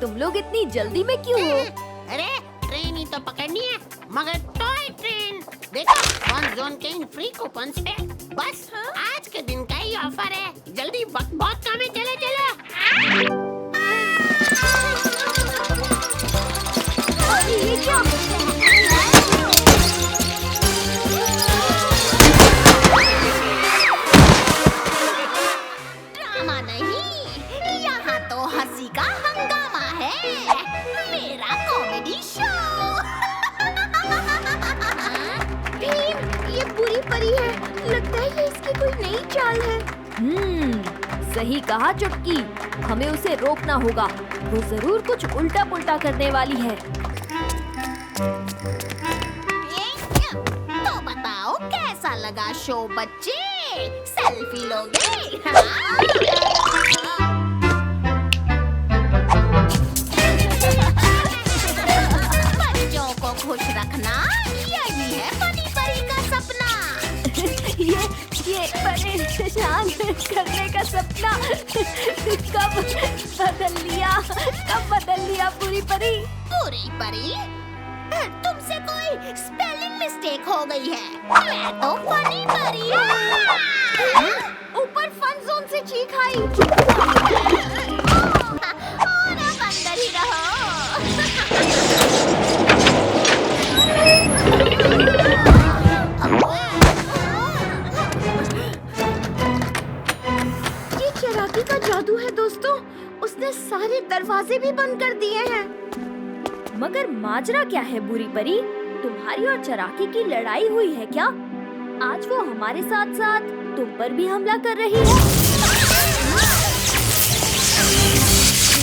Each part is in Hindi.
तुम लोग इतनी जल्दी में क्यों हो? अरे ट्रेन ही तो पकड़नी है, मगर टॉय ट्रेन। देखो फन जोन के इन फ्री कूपन्स पे बस आज के दिन का ही ऑफर है। जल्दी वक्त बहुत कम है, चलो चलो। ये क्या? ड्रामा नहीं, यहाँ तो हंसी का हंगामा है। मेरा कॉमेडी शो। भीम, ये बुरी परी है। लगता है ये इसकी कोई नई चाल है। सही कहा चुटकी, हमें उसे रोकना होगा। वो जरूर कुछ उल्टा पुल्टा करने वाली है। तो बताओ कैसा लगा शो बच्चे? सेल्फी लोगे? हाँ? बच्चों को खुश रखना यही है फनी परी का सपना। ये परेशान करने का सपना कब बदल लिया पूरी परी? पूरी परी, तुमसे कोई स्पेलिंग मिस्टेक हो गई है। मैं तो फनी परी हूँ। ऊपर फन जोन से चीख आई। और अब अंदर ही रहो। ये चरागी का जादू है दोस्तों। उसने सारे दरवाजे भी बंद कर दिए हैं। मगर माजरा क्या है बुरी परी? तुम्हारी और चरागी की लड़ाई हुई है क्या? आज वो हमारे साथ साथ तुम पर भी हमला कर रही है।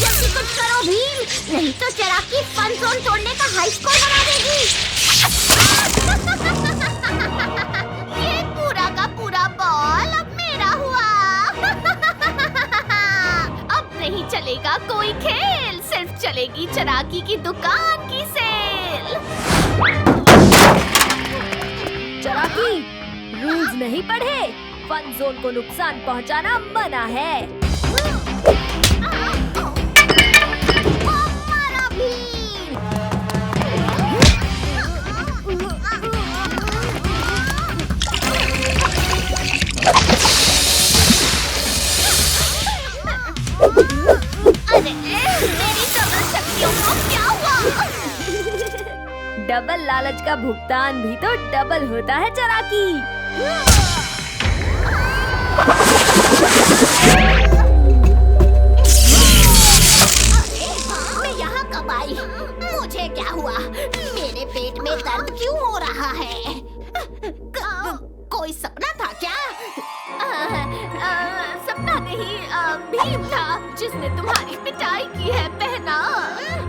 जल्दी कुछ करो भीम, नहीं तो चरागी फन जोन तोड़ने का हाई स्कोर बना देगी। ये पूरा का पूरा बॉल अब मेरा हुआ। अब नहीं चलेगा कोई खेल, सिर्फ चलेगी चरागी की दुकान की सेल। चरागी, रूल्स नहीं पढ़े? फन जोन को नुकसान पहुंचाना मना है। मारा भीम। अरे मेरी डबल शक्तियों को क्या हुआ? डबल लालच का भुगतान भी तो डबल होता है चरागी। मैं यहाँ कब आई? मुझे क्या हुआ? मेरे पेट में दर्द क्यों हो रहा है? कोई सपना था क्या? सपना नहीं, भीम था जिसने तुम्हारी पिटाई की है बहना।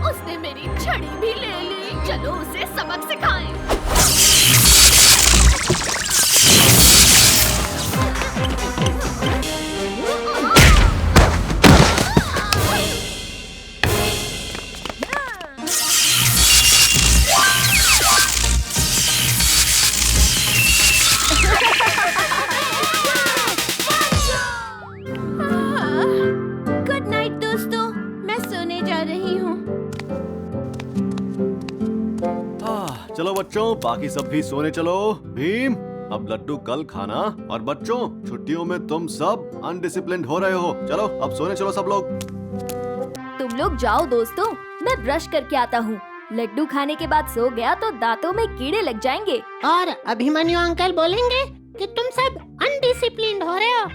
उसने मेरी छड़ी भी ले ली। चलो उसे सबक सिखाएं। गुड नाइट दोस्तों, मैं सोने जा रही हूँ। चलो बच्चों, बाकी सब भी सोने चलो। भीम, अब लड्डू कल खाना। और बच्चों, छुट्टियों में तुम सब अनडिसिप्लिन्ड हो रहे हो। चलो अब सोने चलो सब लोग। तुम लोग जाओ दोस्तों, मैं ब्रश करके आता हूँ। लड्डू खाने के बाद सो गया तो दांतों में कीड़े लग जाएंगे। और अभिमन्यु अंकल बोलेंगे कि तुम सब अनडिसिप्लिन्ड हो रहे हो।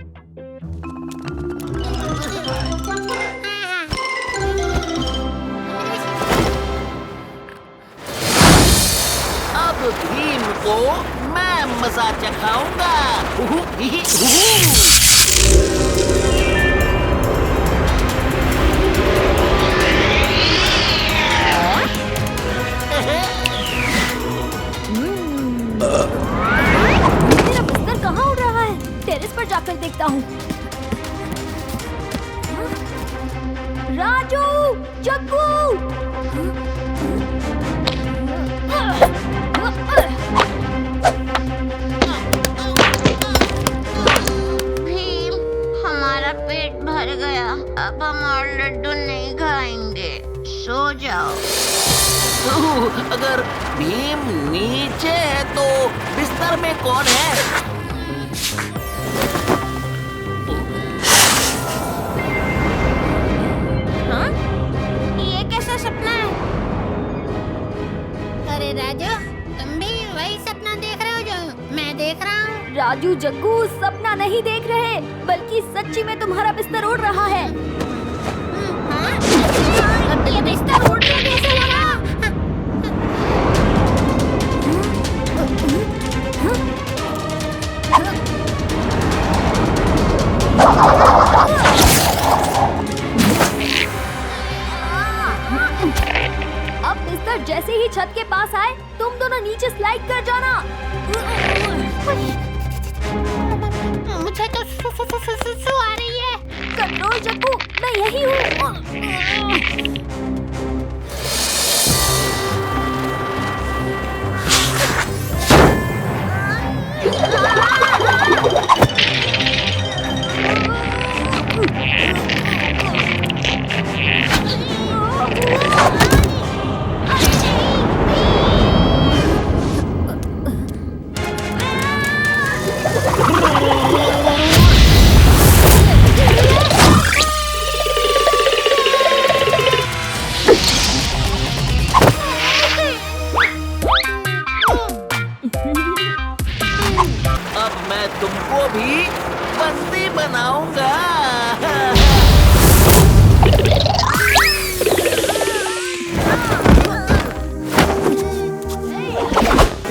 अब भीम को मैं मजा चखाऊंगा। हुहु, हिहि, हुहु। मेरा बिस्तर कहाँ उड़ रहा है? टेरेस पर जाकर देखता हूँ। राजू, जग्गू। भीम, हमारा पेट भर गया। अब हम और लड्डू नहीं खाएंगे। सो जाओ। अगर भीम नीचे है तो बिस्तर में कौन है? हाँ? ये कैसा सपना है? अरे राजू, तुम भी वही सपना देख रहे हो जो मैं देख रहा हूँ? राजू जग्गू सपना नहीं देख रहे, बल्कि सच्ची में तुम्हारा बिस्तर उड़ रहा है। हाँ? ये बिस्तर उड़ने कैसे लगा? अब बिस्तर जैसे ही छत के पास आए, तुम दोनों नीचे स्लाइड कर जाना। मुझे तो सु आ रही है। कंट्रोल जग्गू, मैं यही हूँ। अब मैं तुमको भी बंदी बनाऊंगा।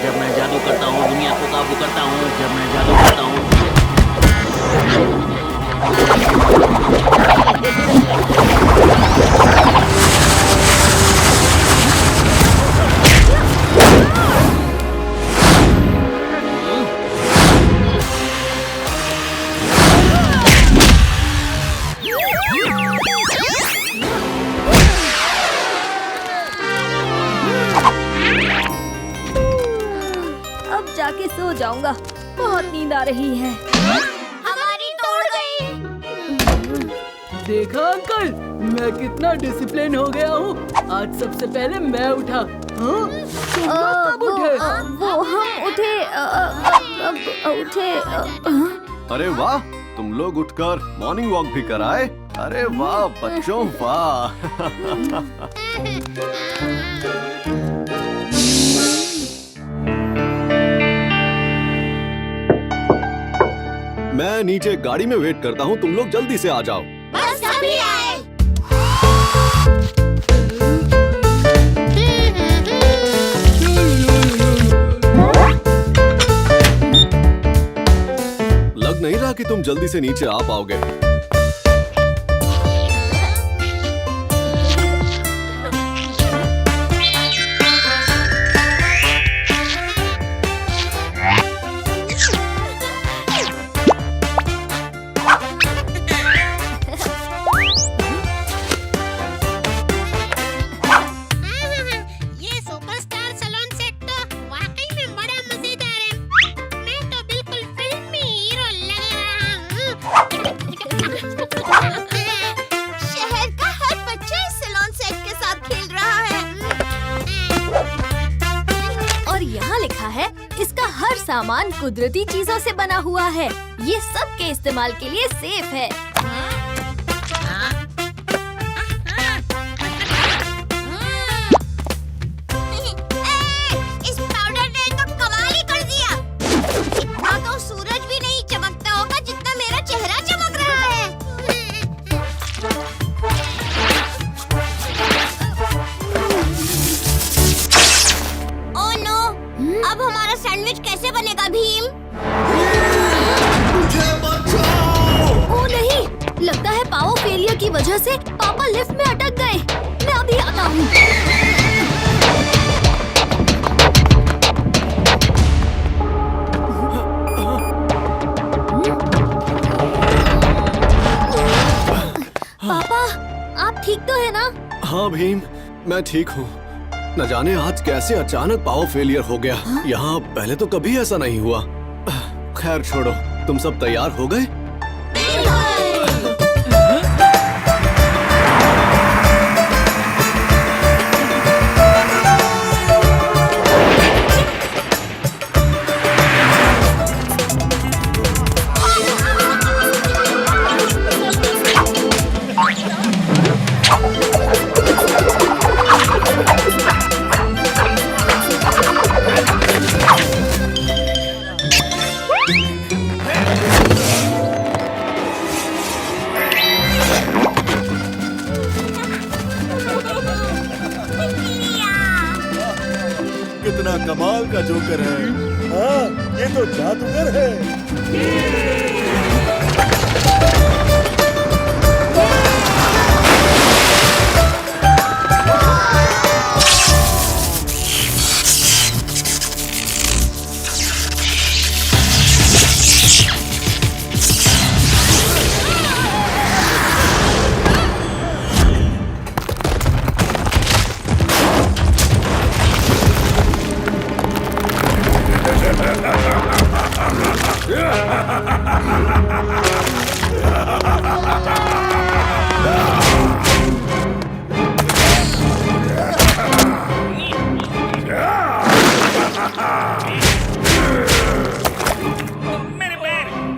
जब मैं जादू करता हूँ दुनिया को काबू करता हूँ। जब मैं जादू करता हूँ अब जाके सो जाऊंगा, बहुत नींद आ रही है। हमारी तोड़ गई। देखा अंकल, मैं कितना डिसिप्लिन हो गया हूँ। आज सबसे पहले मैं उठा। हाँ? तुम लोग कब उठे? वो हम उठे अरे वाह, तुम लोग उठकर मॉर्निंग वॉक भी कराए। अरे वाह बच्चों, वाह। मैं नीचे गाड़ी में वेट करता हूँ, तुम लोग जल्दी से आ जाओ। बस अभी आए। लग नहीं रहा कि तुम जल्दी से नीचे आ पाओगे। ये सुपरस्टार सैलून सेट तो वाकई में बड़ा मजेदार है। मैं तो बिल्कुल फिल्मी हीरो लग रहा हूँ। शहर का हर बच्चा इस सैलून सेट के साथ खेल रहा है। और यहाँ लिखा है, इसका हर सामान कुदरती चीजों से बना हुआ है। ये सबके इस्तेमाल के लिए सेफ है। इस पाउडर ने तो कमाल ही कर दिया। इतना तो सूरज भी नहीं चमकता होगा जितना मेरा चेहरा चमक रहा है। ओह नो, अब हमारा सैंडविच कैसे बनेगा भीम? ओ नहीं, लगता है पावर फेलियर की वजह से पापा लिफ्ट में अटक गए। मैं अभी आता हूँ। पापा, आप ठीक तो है ना? हाँ भीम, मैं ठीक हूँ। न जाने आज कैसे अचानक पावर फेलियर हो गया। यहाँ पहले तो कभी ऐसा नहीं हुआ। खैर छोड़ो, तुम सब तैयार हो गए? कमाल का जोकर है। हाँ, ये तो जादूगर है।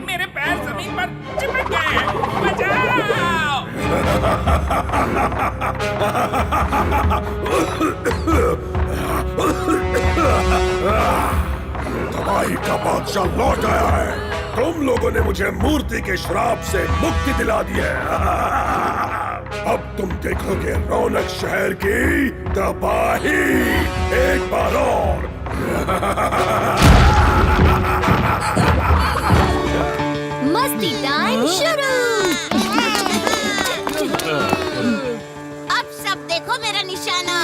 मेरे पैर जमीन पर चिपक गए हैं। बचाओ! तबाही का बादशाह लौट आया है। तुम लोगों ने मुझे मूर्ति के श्राप से मुक्ति दिला दी है। अब तुम देखोगे रौनक शहर की तबाही एक बार और। मस्ती टाइम शुरू। अब सब देखो मेरा निशाना।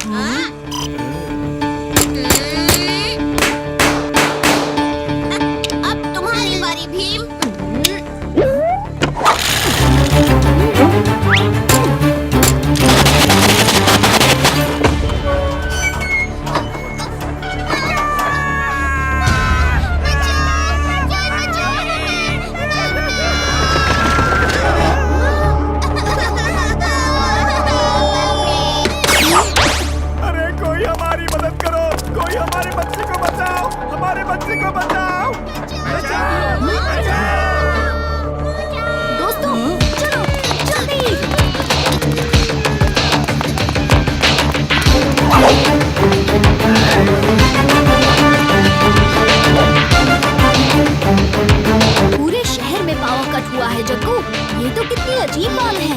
हाँ? अब तुम्हारी बारी भीम। अरे कोई हमारी मदद करो, कोई हमारे बच्चे को बचाओ, हमारे बच्चे को बचाओ। दोस्तों चलो जल्दी। पूरे शहर में पावर कट हुआ है जग्गू। ये तो कितनी अजीब बात है।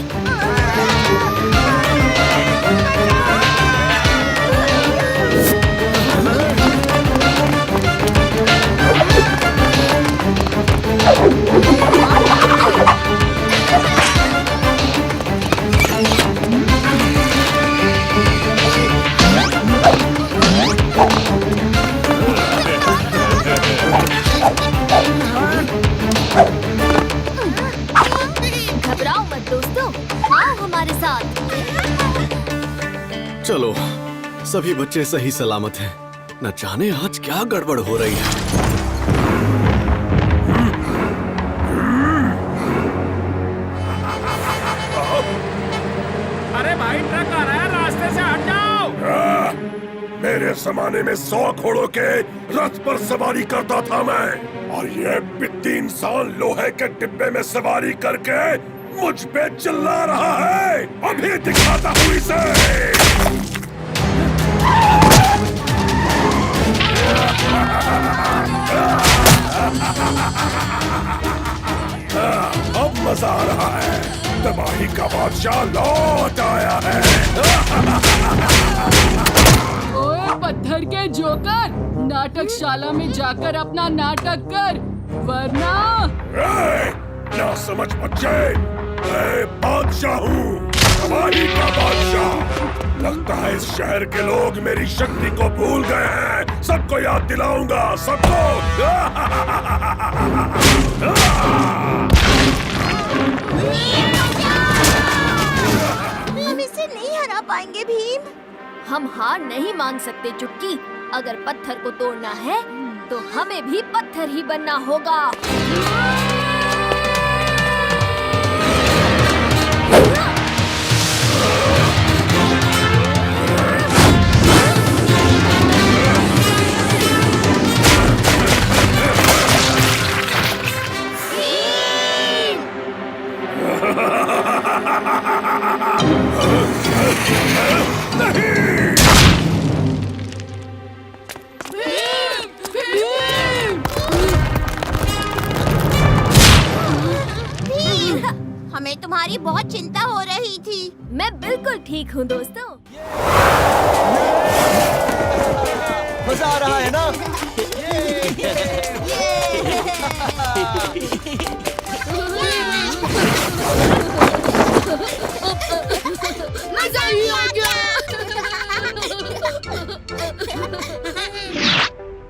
घबराओ मत दोस्तों, आओ हमारे साथ। चलो, सभी बच्चे सही सलामत हैं। न जाने आज क्या गड़बड़ हो रही है। अरे भाई ट्रक आ रहा है, रास्ते से हट जाओ। मेरे जमाने में 100 घोड़ों के रथ पर सवारी करता था मैं, और ये पिद्दी इंसान लोहे के डिब्बे में सवारी करके मुझ पे चिल्ला रहा है। अभी दिखाता हूँ इसे। अब मजा आ रहा है। तबाही का बादशाह लौट आया है। ओए पत्थर के जोकर, नाटकशाला में जाकर अपना नाटक कर, वरना ना समझ बच्चे, मैं बादशाह हूँ, तबाही का बादशाह। लगता है इस शहर के लोग मेरी शक्ति को भूल गए हैं। सबको याद दिलाऊंगा, सबको। हम इसे नहीं हरा पाएंगे भीम। हम हार नहीं मान सकते चुटकी। अगर पत्थर को तोड़ना है तो हमें भी पत्थर ही बनना होगा। हमें तुम्हारी बहुत चिंता हो रही थी। मैं बिल्कुल ठीक हूँ दोस्तों। मजा आ रहा है ना? मजा ही आ गया।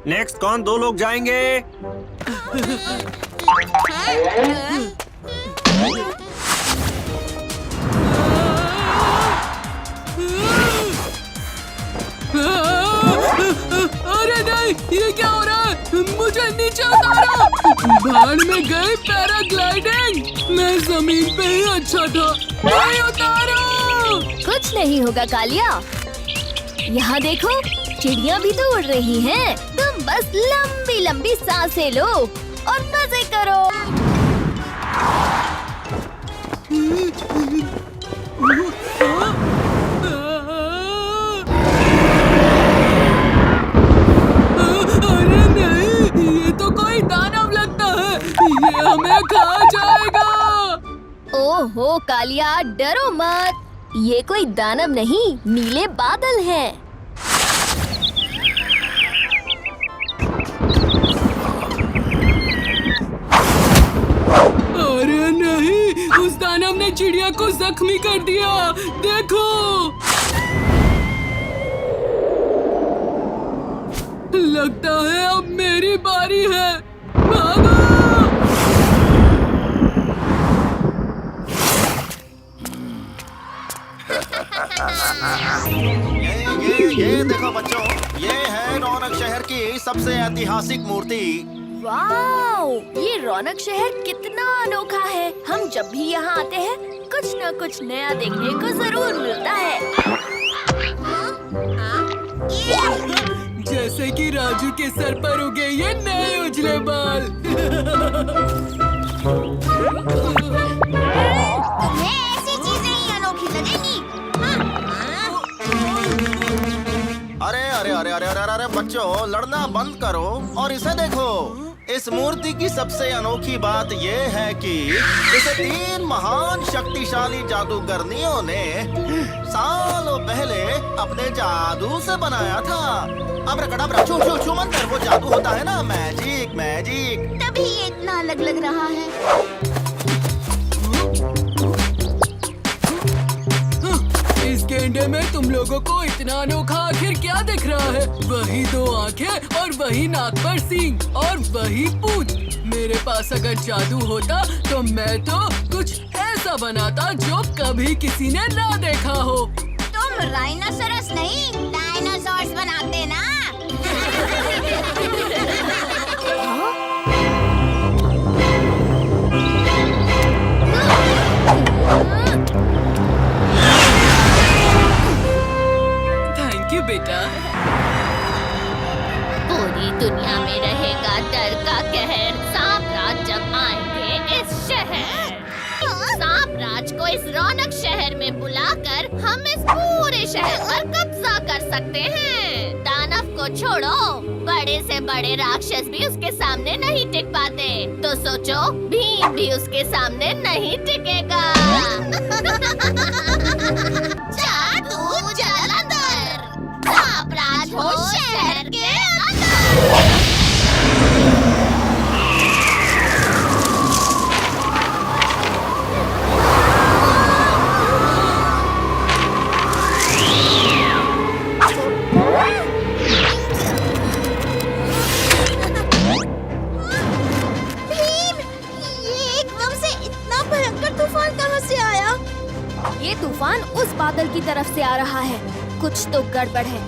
नेक्स्ट कौन? 2 लोग जाएंगे। अरे नहीं, ये क्या हो रहा है? मुझे नीचे उतारो। भाड़ में गई पैराग्लाइडिंग। मैं जमीन पे ही अच्छा था। नहीं उतारो। कुछ नहीं होगा कालिया। यहाँ देखो, चिड़िया भी तो उड़ रही हैं। तुम बस लंबी लंबी सांसें लो और मजे करो। अरे नहीं, ये तो कोई दानव लगता है। ये हमें खा जाएगा। ओहो कालिया, डरो मत। ये कोई दानव नहीं, नीले बादल हैं। अरे नहीं, उस दानव ने चिड़िया को जख्मी कर दिया। देखो, लगता है अब मेरी बारी है। भागो! ये देखो बच्चों, ये है रौनक शहर की सबसे ऐतिहासिक मूर्ति। वाओ, ये रौनक शहर कितना अनोखा है। हम जब भी यहाँ आते हैं कुछ न कुछ नया देखने को जरूर मिलता है। जैसे कि राजू के सर पर उगे ये नए उजले बाल। तुम्हें ऐसी चीजें ही अनोखी लगेंगी। अरे अरे अरे अरे अरे अरे बच्चों, लड़ना बंद करो और इसे देखो। इस मूर्ति की सबसे अनोखी बात ये है कि इसे 3 महान शक्तिशाली जादूगरनियों ने सालों पहले अपने जादू से बनाया था। अब्राकडाब्रा, छू छू छू मंतर, वो जादू होता है ना, मैजिक मैजिक। तभी ये इतना अलग लग रहा है। इस गेंडे में तुम लोगों को इतना अनोखा आखिर क्या दिख रहा है? वही 2 आंखें और वही नाक पर सींग और वही पूंछ। मेरे पास अगर जादू होता तो मैं तो कुछ ऐसा बनाता जो कभी किसी ने ना देखा हो। तुम राइनोसोरस नहीं, डायनासोर्स बनाते ना। थैंक यू बेटा। पूरी दुनिया में रहेगा डर का कहर। सांप राज जब आएंगे इस शहर। सांप राज को इस रौनक शहर में बुलाकर हम इस पूरे शहर पर कब्जा कर सकते हैं। दानव को छोड़ो, बड़े से बड़े राक्षस भी उसके सामने नहीं टिक पाते। तो सोचो, भीम भी उसके सामने नहीं टिकेगा। जादू जालंधर, सांप राज हो शहर के अंदर। ये तूफान उस बादल की तरफ से आ रहा है। कुछ तो गड़बड़ है।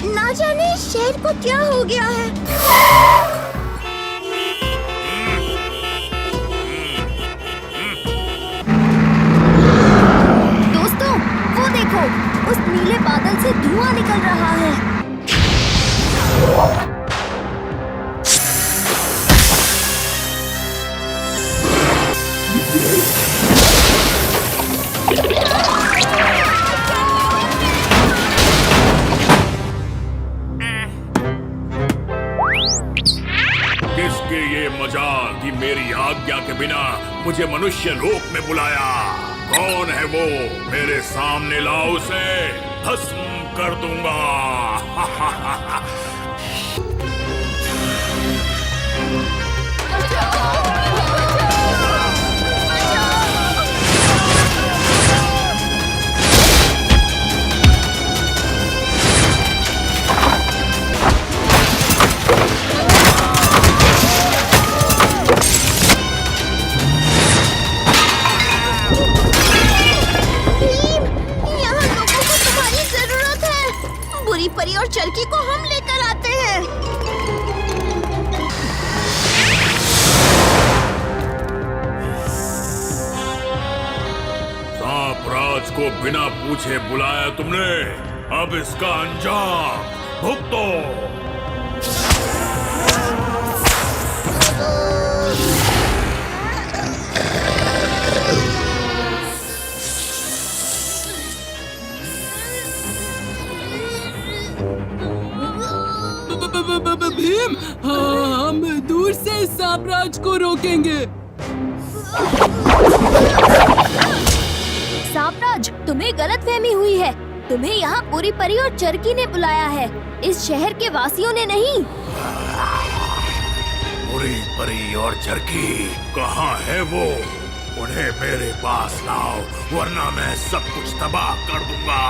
ना जाने शहर को क्या हो गया है। उस नीले बादल से धुआं निकल रहा है। आज्ञा के बिना मुझे मनुष्य लोक में बुलाया? कौन है वो? मेरे सामने लाओ उसे, भस्म कर दूंगा। यहाँ लोगों को तुम्हारी जरूरत है। बुरी परी और चरकी को हम लेकर आते हैं। सांप राज को बिना पूछे बुलाया तुमने, अब इसका अंजाम भुगतो। भीम, हम दूर से सांपराज को रोकेंगे। सांपराज, तुम्हें गलतफहमी हुई है। तुम्हें यहाँ पूरी परी और चरकी ने बुलाया है, इस शहर के वासियों ने नहीं। पूरी परी और चरकी कहाँ है वो? उन्हें मेरे पास लाओ, वरना मैं सब कुछ तबाह कर दूंगा।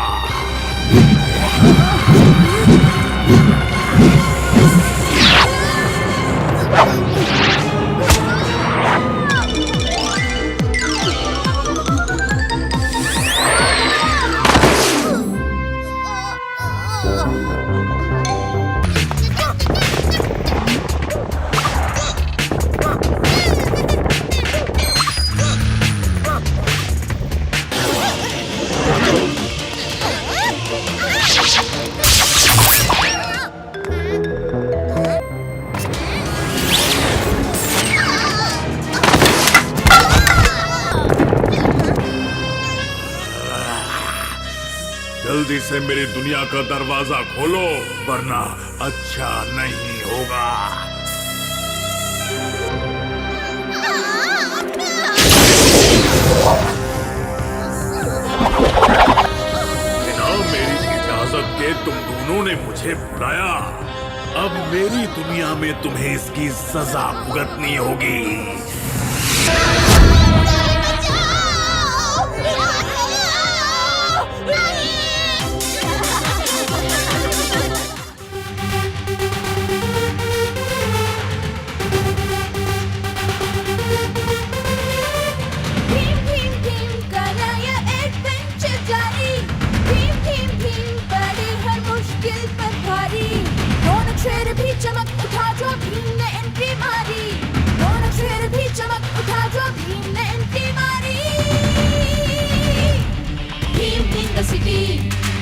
जल्दी से मेरी दुनिया का दरवाजा खोलो, वरना अच्छा नहीं होगा। बिना मेरी इजाजत के तुम दोनों ने मुझे बुलाया। अब मेरी दुनिया में तुम्हें इसकी सजा भुगतनी होगी।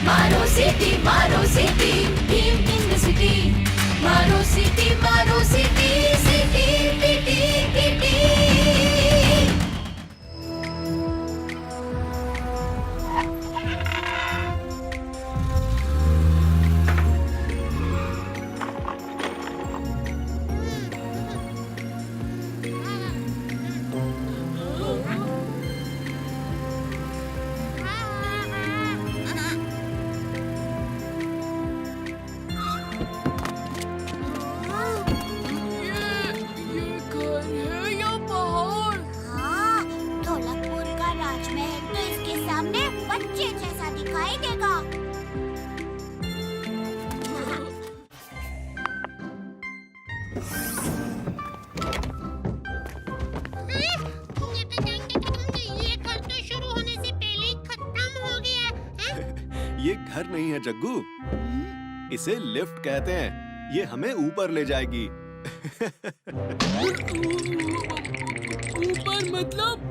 मारो सिटी, मारो city, Bhim in the city. मारो सिटी, मारो सिटी, सिटी टिटी टिटी। ये घर नहीं है जग्गू, इसे लिफ्ट कहते हैं। ये हमें ऊपर ले जाएगी। ऊपर मतलब?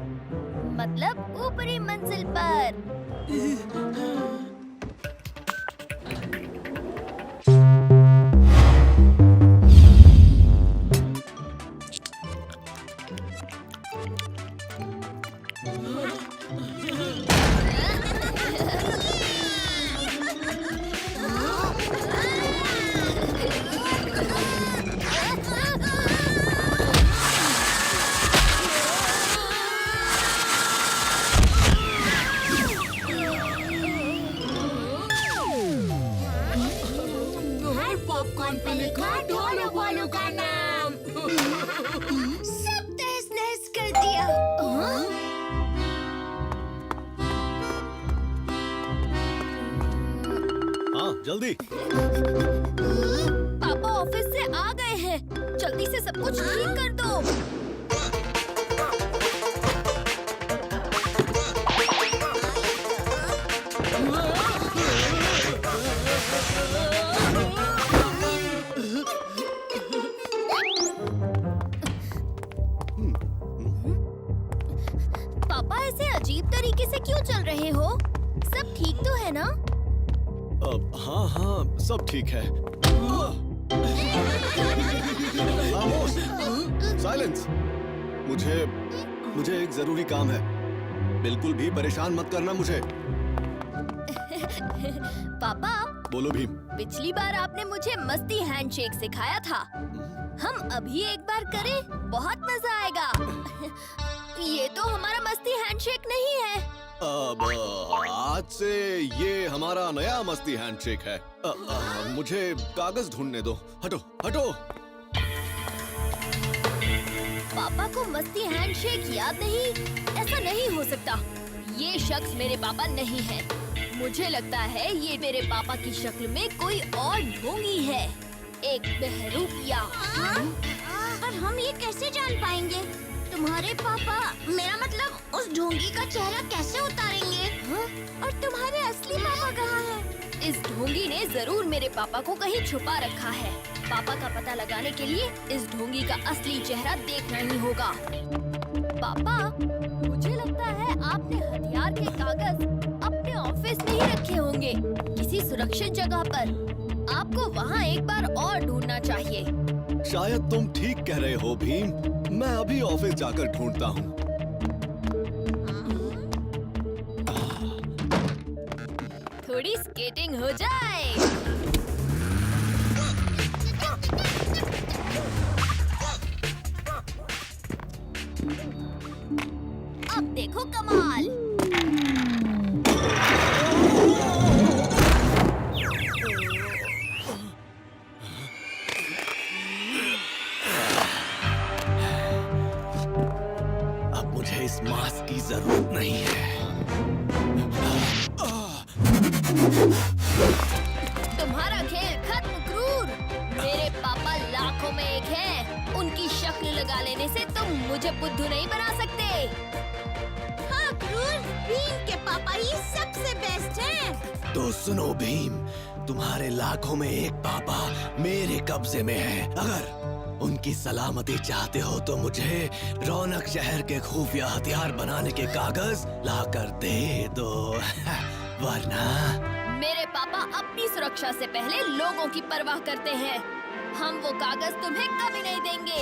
मतलब ऊपरी मंजिल पर। जल्दी। पापा ऑफिस से आ गए हैं। जल्दी से सब कुछ ठीक कर दो। पापा ऐसे अजीब तरीके से क्यों चल रहे हो? सब ठीक तो है ना? हाँ हाँ सब ठीक है। खामोश, साइलेंस। मुझे एक जरूरी काम है। बिल्कुल भी परेशान मत करना मुझे। पापा, बोलो भीम। पिछली बार आपने मुझे मस्ती हैंडशेक सिखाया था। हम अभी एक बार करें, बहुत मजा आएगा। ये तो हमारा मस्ती हैंडशेक नहीं है। अब आज से ये हमारा नया मस्ती हैंडशेक है। मुझे कागज ढूंढने दो। हटो हटो। पापा को मस्ती हैंडशेक याद नहीं? ऐसा नहीं हो सकता। ये शख्स मेरे पापा नहीं है। मुझे लगता है ये मेरे पापा की शक्ल में कोई और ढोंगी है, एक बहरूपिया। पर हम ये कैसे जान पाएंगे? तुम्हारे पापा, मेरा मतलब उस ढोंगी का चेहरा कैसे उतारेंगे? और तुम्हारे असली पापा कहाँ हैं? इस ढोंगी ने जरूर मेरे पापा को कहीं छुपा रखा है। पापा का पता लगाने के लिए इस ढोंगी का असली चेहरा देखना ही होगा। पापा, मुझे लगता है आपने हथियार के कागज अपने ऑफिस में ही रखे होंगे, किसी सुरक्षित जगह पर। आपको वहाँ एक बार और ढूंढना चाहिए। शायद तुम ठीक कह रहे हो भीम। मैं अभी ऑफिस जाकर ढूंढता हूँ। थोड़ी स्केटिंग हो जाए। अब देखो कमाल। अब मुझे इस मास्क की जरूरत नहीं है। तुम्हारा खेल खत्म, क्रूर। मेरे पापा लाखों में एक हैं। उनकी शक्ल लगा लेने से तुम मुझे बुद्धू नहीं बना सकते। हाँ क्रूर, भीम के पापा ही सबसे बेस्ट हैं। तो सुनो भीम, तुम्हारे लाखों में एक पापा मेरे कब्जे में है। अगर उनकी सलामती चाहते हो तो मुझे रौनक शहर के खुफिया हथियार बनाने के कागज लाकर दे दो। वरना मेरे पापा अपनी सुरक्षा से पहले लोगों की परवाह करते हैं। हम वो कागज तुम्हें कभी नहीं देंगे।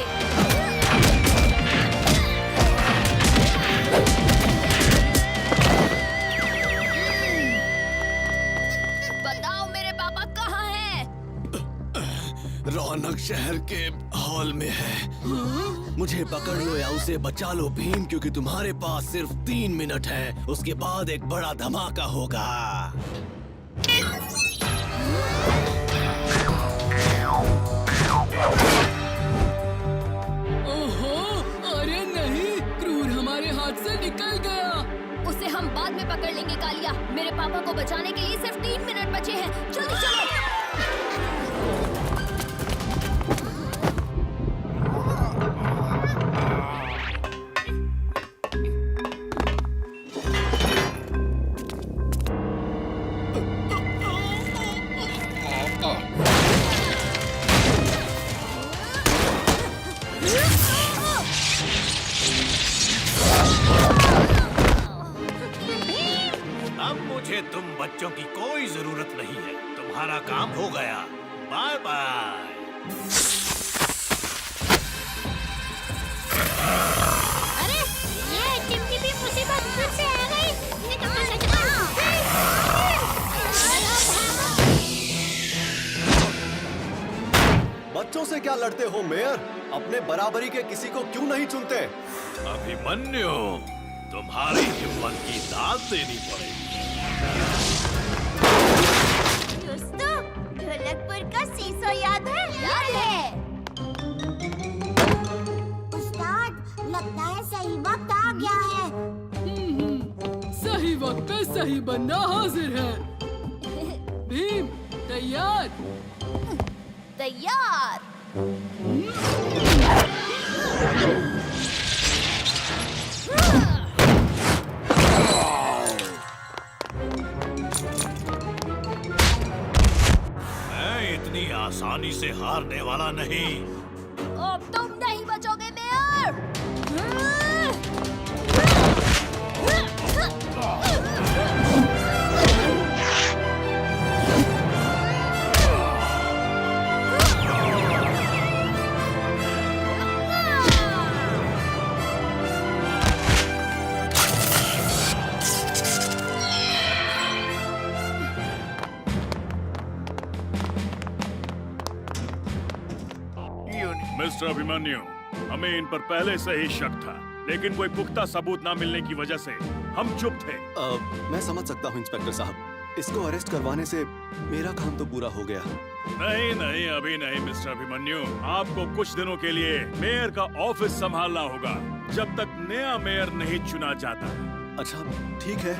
बताओ मेरे पापा कहाँ हैं? रौनक शहर के हॉल में है। मुझे पकड़ लो या उसे बचा लो भीम, क्योंकि तुम्हारे पास सिर्फ 3 मिनट है। उसके बाद एक बड़ा धमाका होगा। ओहो, अरे नहीं, क्रूर हमारे हाथ से निकल गया। उसे हम बाद में पकड़ लेंगे कालिया। मेरे पापा को बचाने के लिए सिर्फ 3 मिनट बचे हैं। जल्दी चलो। अब मुझे तुम बच्चों की कोई जरूरत नहीं है। तुम्हारा काम हो गया। Bye bye. अरे ये टिप-टिपी मुसीबत फिर से आ गई। बच्चों से क्या लड़ते हो मेयर? अपने बराबरी के किसी को क्यों नहीं चुनते? अभिमन्यु, तुम्हारी हिम्मत की दाद देनी पड़ेगी। दोस्तों, ढोलकपुर का सीसो याद है? याद है। उस्ताद, लगता है सही वक्त आ गया है। सही वक्त पे सही बंदा हाजिर है। भीम, तैयार? तैयार। मैं इतनी आसानी से हारने वाला नहीं। अब तुम नहीं बचोगे मेयर। मिस्टर अभिमन्यु, हमें इन पर पहले से ही शक था, लेकिन कोई पुख्ता सबूत ना मिलने की वजह से हम चुप थे। मैं समझ सकता हूँ इंस्पेक्टर साहब, इसको अरेस्ट करवाने से मेरा काम तो पूरा हो गया। नहीं नहीं, अभी नहीं मिस्टर अभिमन्यु, आपको कुछ दिनों के लिए मेयर का ऑफिस संभालना होगा जब तक नया मेयर नहीं चुना जाता। अच्छा ठीक है।